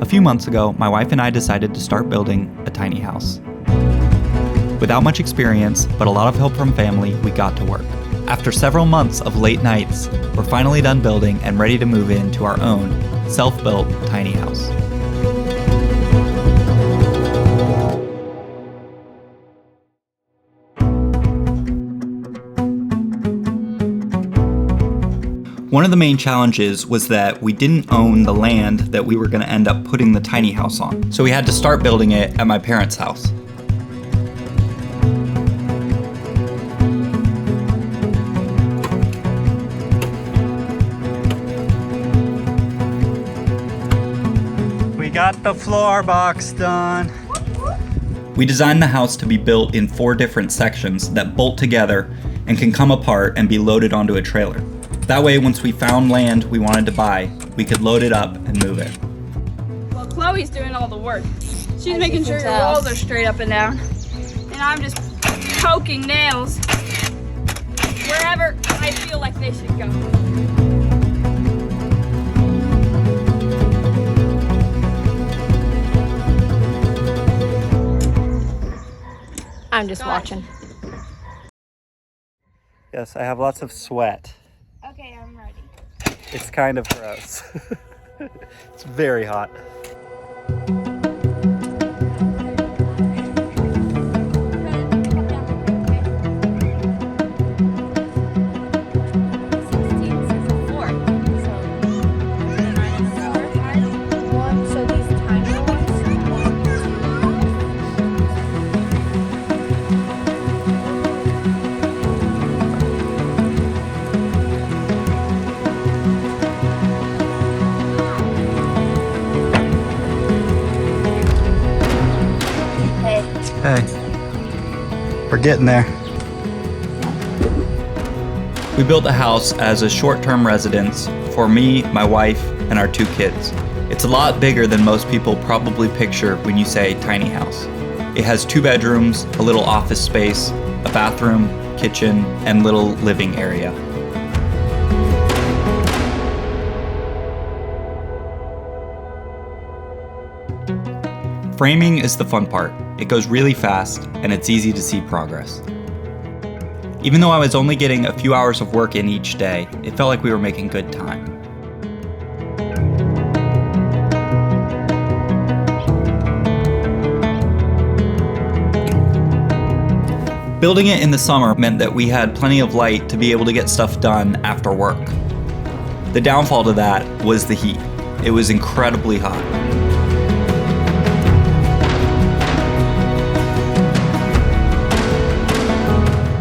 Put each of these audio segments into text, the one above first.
few months ago, my wife and I decided to start building a tiny house. Without much experience, but a lot of help from family, we got to work. After several months of late nights, we're finally done building and ready to move into our own self-built tiny house. One of the main challenges was that we didn't own the land that we were going to end up putting the tiny house on, so we had to start building it at my parents' house. We got the floor box done. We designed the house to be built in 4 different sections that bolt together and can come apart and be loaded onto a trailer. That way, once we found land we wanted to buy, we could load it up and move it. Well, Chloe's doing all the work. She's making sure your walls are straight up and down. And I'm just poking nails wherever I feel like they should go. I'm just watching. Yes, I have lots of sweat. Okay, I'm ready. It's kind of gross. It's very hot. Hey, we're getting there. We built the house as a short-term residence for me, my wife, and our 2 kids. It's a lot bigger than most people probably picture when you say tiny house. It has 2 bedrooms, a little office space, a bathroom, kitchen, and little living area. Framing is the fun part. It goes really fast, and it's easy to see progress. Even though I was only getting a few hours of work in each day, it felt like we were making good time. Building it in the summer meant that we had plenty of light to be able to get stuff done after work. The downfall to that was the heat. It was incredibly hot.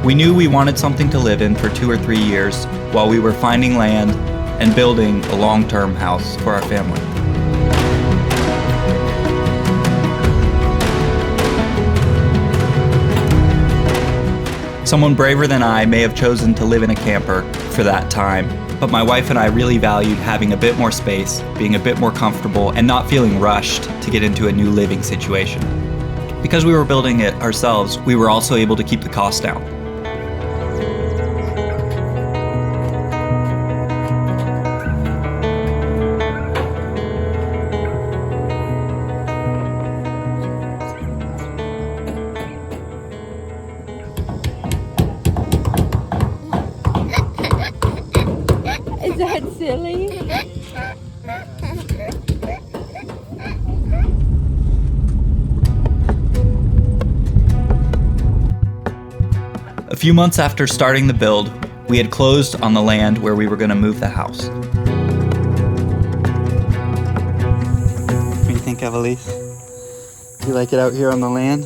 We knew we wanted something to live in for 2 or 3 years while we were finding land and building a long-term house for our family. Someone braver than I may have chosen to live in a camper for that time, but my wife and I really valued having a bit more space, being a bit more comfortable, and not feeling rushed to get into a new living situation. Because we were building it ourselves, we were also able to keep the cost down. Is that silly? A few months after starting the build, we had closed on the land where we were going to move the house. What do you think, Evelise? Do you like it out here on the land?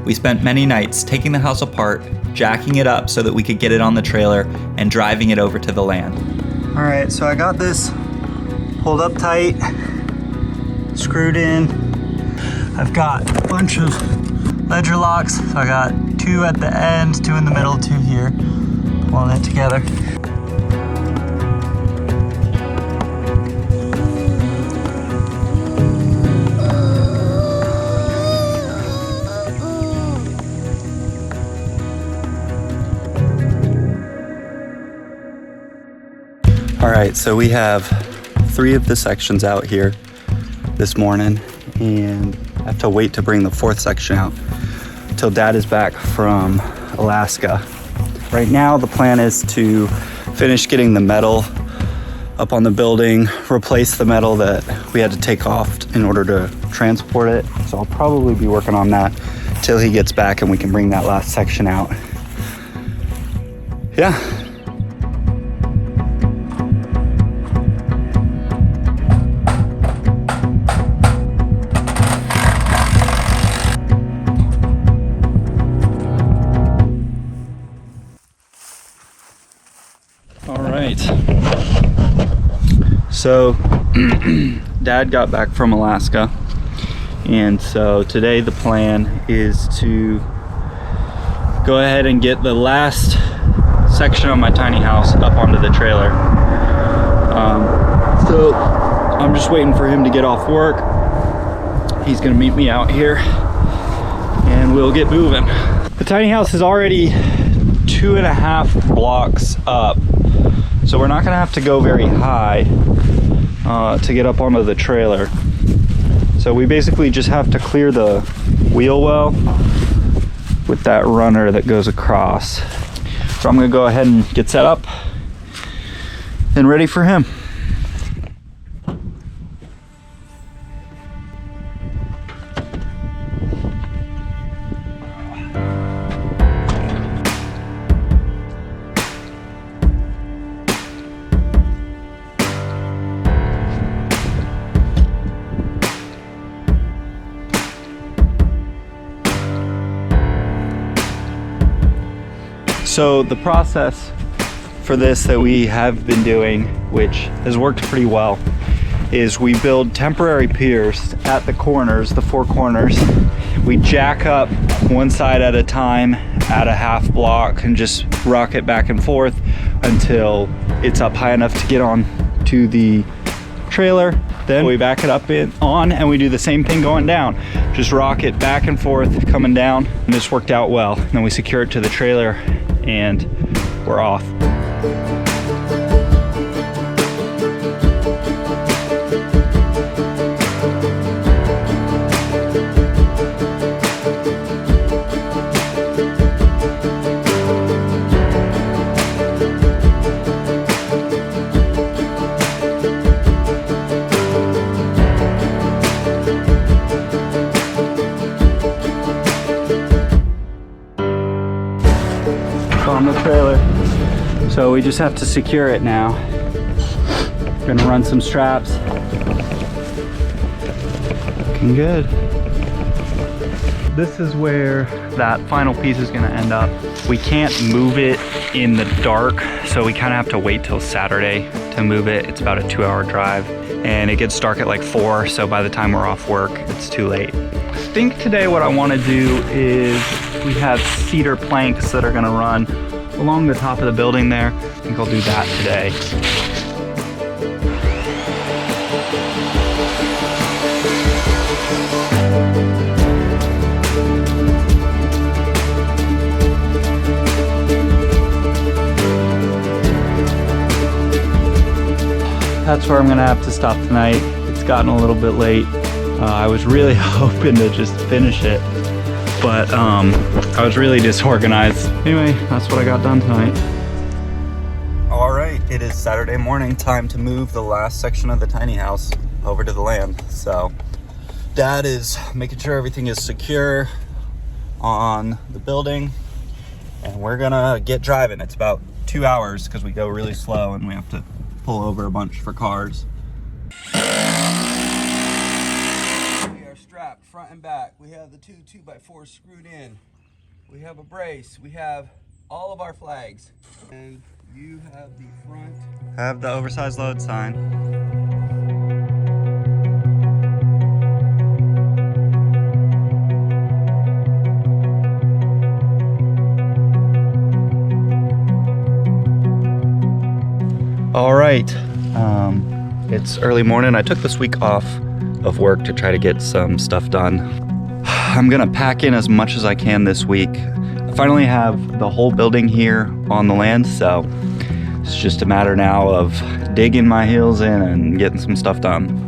We spent many nights taking the house apart, jacking it up so that we could get it on the trailer, and driving it over to the land. All right, so I got this pulled up tight, screwed in. I've got a bunch of ledger locks. So I got 2 at the end, 2 in the middle, 2 here, pulling it together. All right, so we have 3 of the sections out here this morning, and I have to wait to bring the 4th section out till Dad is back from Alaska. Right now, the plan is to finish getting the metal up on the building, replace the metal that we had to take off in order to transport it. So I'll probably be working on that till he gets back and we can bring that last section out. Yeah. All right. So Dad got back from Alaska, and so today the plan is to go ahead and get the last section of my tiny house up onto the trailer. So I'm just waiting for him to get off work. He's gonna meet me out here and we'll get moving. The tiny house is already 2.5 blocks up, so we're not gonna have to go very high to get up onto the trailer. So we basically just have to clear the wheel well with that runner that goes across. So I'm gonna go ahead and get set up and ready for him. So the process for this that we have been doing, which has worked pretty well, is we build temporary piers at the corners, the 4 corners. We jack up one side at a time at a half block and just rock it back and forth until it's up high enough to get on to the trailer. Then we back it up on and we do the same thing going down. Just rock it back and forth coming down, and this worked out well. And then we secure it to the trailer and we're off. On the trailer, so we just have to secure it now. We're gonna run some straps. Looking good. This is where that final piece is gonna end up. We can't move it in the dark, so we kind of have to wait till Saturday to move it. It's about a 2-hour drive, and it gets dark at like 4, so by the time we're off work, it's too late. I think today what I want to do is we have cedar planks that are going to run along the top of the building there. I think I'll do that today. That's where I'm going to have to stop tonight. It's gotten a little bit late. I was really hoping to just finish it, but I was really disorganized. Anyway, that's what I got done tonight. All right, it is Saturday morning, time to move the last section of the tiny house over to the land. So Dad is making sure everything is secure on the building, and we're gonna get driving. It's about 2 hours because we go really slow and we have to pull over a bunch for cars. Strapped front and back. We have the 2 2x4s screwed in. We have a brace. We have all of our flags. And you have the front. Have the oversized load sign. All right, it's early morning. I took this week off of work to try to get some stuff done. I'm gonna pack in as much as I can this week. I finally have the whole building here on the land, so It's just a matter now of digging my heels in and getting some stuff done.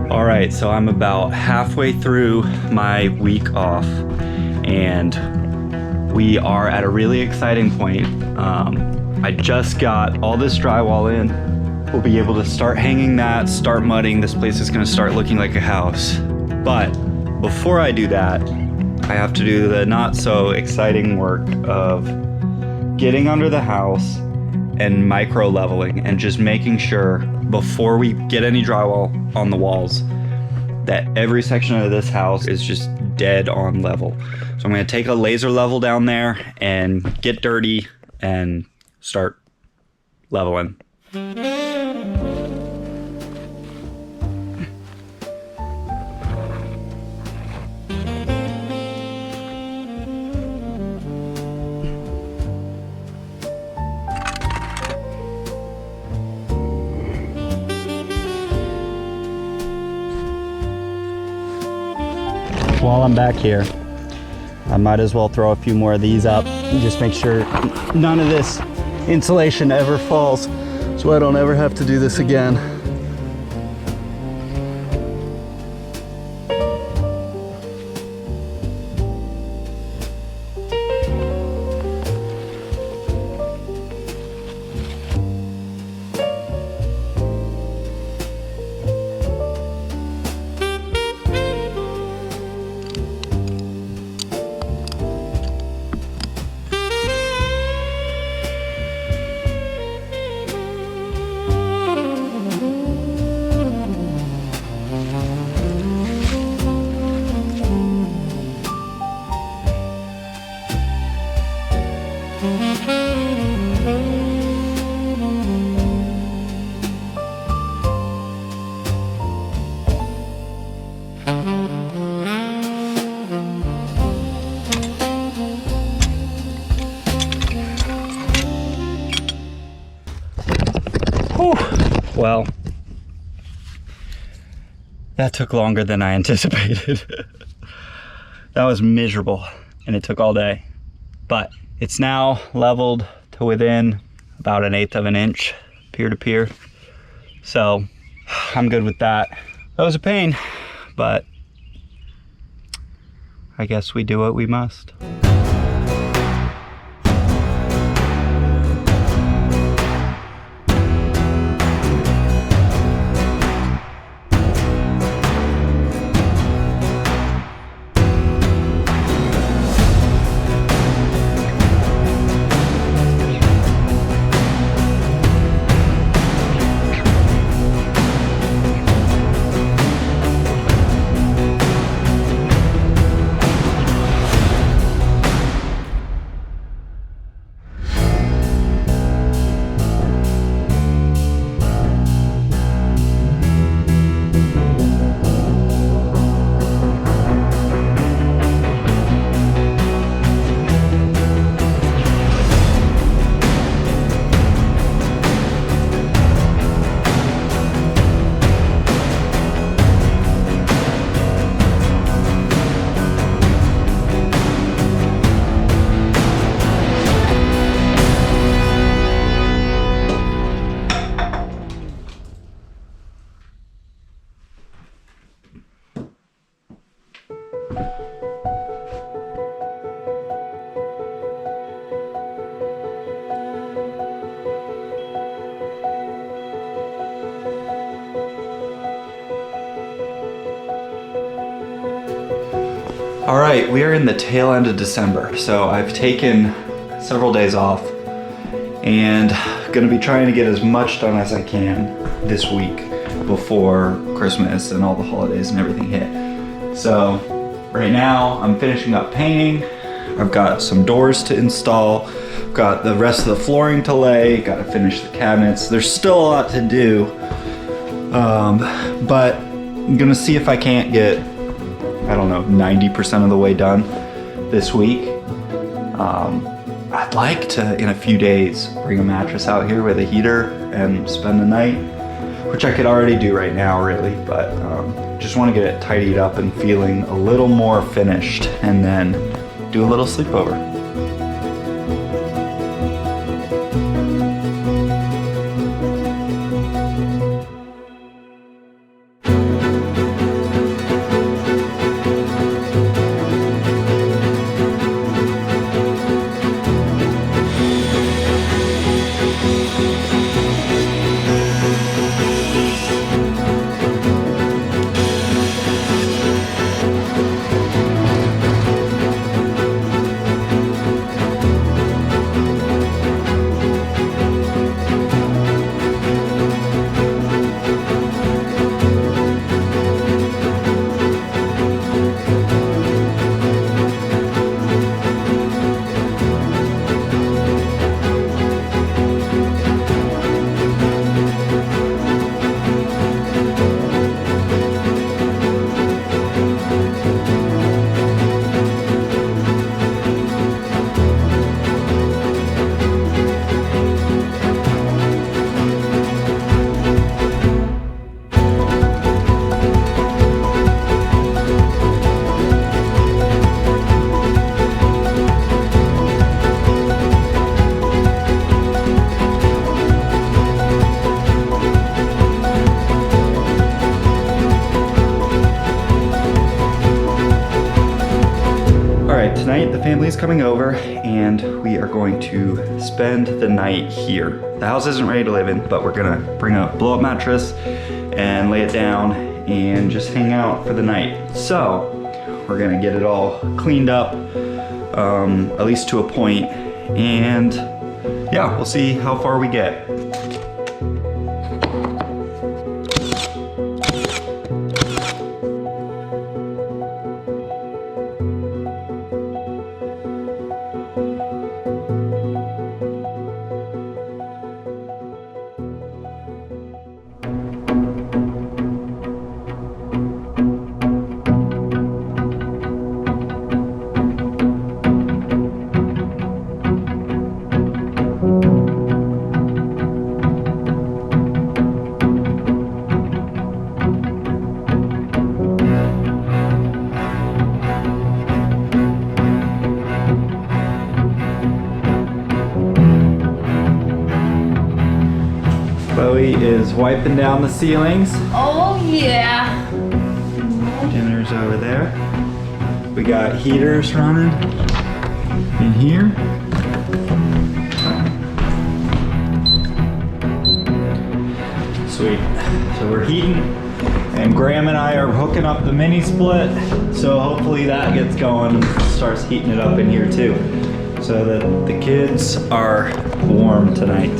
Alright, so I'm about halfway through my week off, and we are at a really exciting point. I just got all this drywall in. We'll be able to start hanging that, start mudding. This place is gonna start looking like a house. But before I do that, I have to do the not so exciting work of getting under the house and micro leveling and just making sure before we get any drywall on the walls that every section of this house is just dead on level. So I'm gonna take a laser level down there and get dirty and start leveling. While I'm back here, I might as well throw a few more of these up and just make sure none of this insulation ever falls, so I don't ever have to do this again. Well, that took longer than I anticipated. That was miserable, and it took all day. But it's now leveled to within about 1/8 of an inch, pier to pier. So I'm good with that. That was a pain, but I guess we do what we must. All right, we are in the tail end of December, so I've taken several days off and gonna be trying to get as much done as I can this week before Christmas and all the holidays and everything hit. So right now I'm finishing up painting. I've got some doors to install, I've got the rest of the flooring to lay, gotta finish the cabinets. There's still a lot to do, but I'm gonna see if I can't get, I don't know, 90% of the way done this week. I'd like to, in a few days, bring a mattress out here with a heater and spend the night, which I could already do right now, really, but just want to get it tidied up and feeling a little more finished, and then do a little sleepover. Tonight the family is coming over and we are going to spend the night here. The house isn't ready to live in, but we're gonna bring a blow-up mattress and lay it down and just hang out for the night. So we're gonna get it all cleaned up, at least to a point, and yeah, we'll see how far we get. Chloe is wiping down the ceilings. Oh yeah. Dinner's over there. We got heaters running in here. Sweet. So we're heating, and Graham and I are hooking up the mini split. So hopefully that gets going and starts heating it up in here too, so that the kids are warm tonight.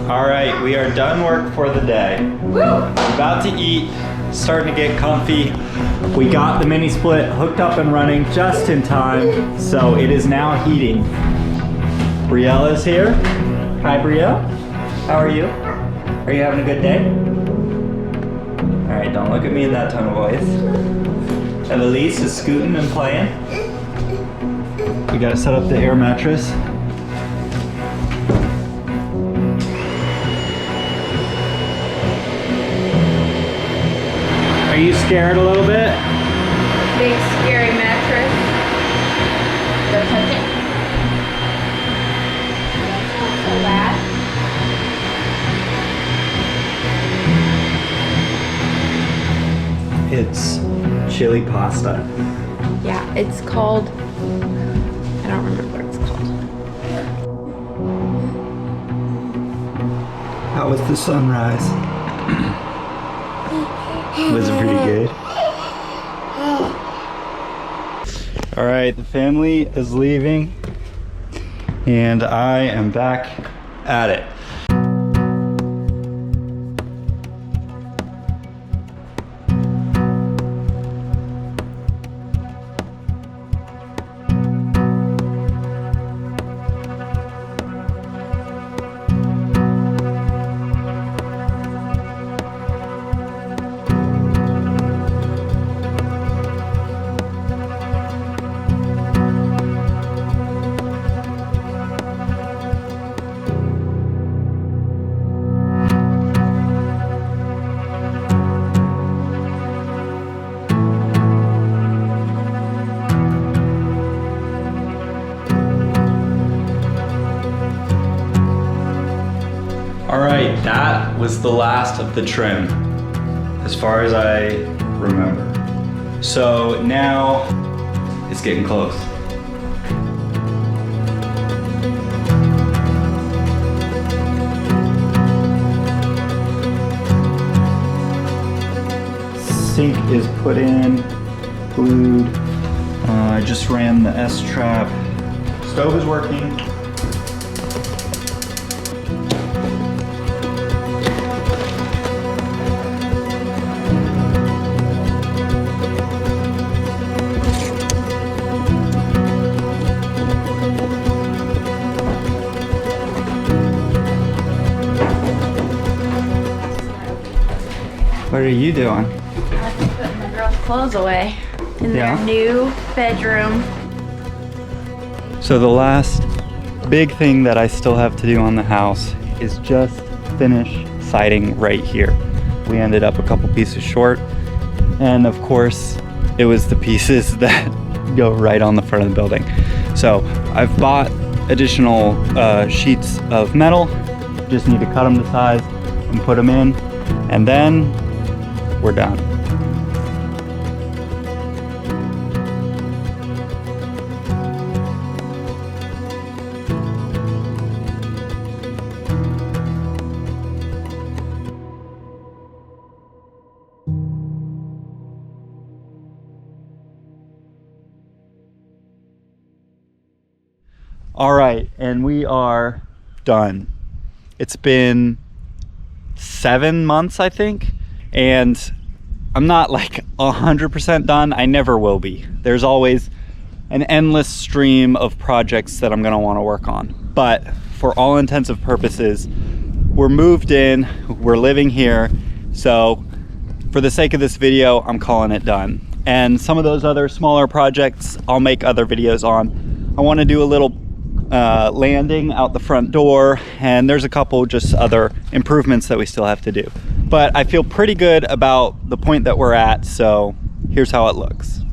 All right, we are done work for the day. Woo! About to eat, starting to get comfy. We got the mini split hooked up and running just in time, so it is now heating. Brielle is here. Hi, Brielle. How are you? Are you having a good day? All right, don't look at me in that tone of voice. Elise is scooting and playing. We gotta set up the air mattress. Are you scared a little bit? Big scary mattress. Don't touch it. That's not so bad. It's chili pasta. Yeah, it's called, I don't remember what it's called. How was the sunrise? Was it pretty good? All right, the family is leaving and I am back at it. All right, that was the last of the trim, as far as I remember. So now it's getting close. Sink is put in, glued. I just ran the S-trap. Stove is working. What are you doing? I'm putting the girls' clothes away in their new bedroom. So the last big thing that I still have to do on the house is just finish siding right here. We ended up a couple pieces short, and of course it was the pieces that go right on the front of the building. So I've bought additional sheets of metal, just need to cut them to size and put them in, and then we're done. All right, and we are done. It's been 7 months, I think, and I'm not like 100% done. I never will be. There's always an endless stream of projects that I'm gonna wanna work on. But for all intents and purposes, we're moved in, we're living here. So for the sake of this video, I'm calling it done. And some of those other smaller projects, I'll make other videos on. I wanna do a little landing out the front door, and there's a couple just other improvements that we still have to do. But I feel pretty good about the point that we're at, so here's how it looks.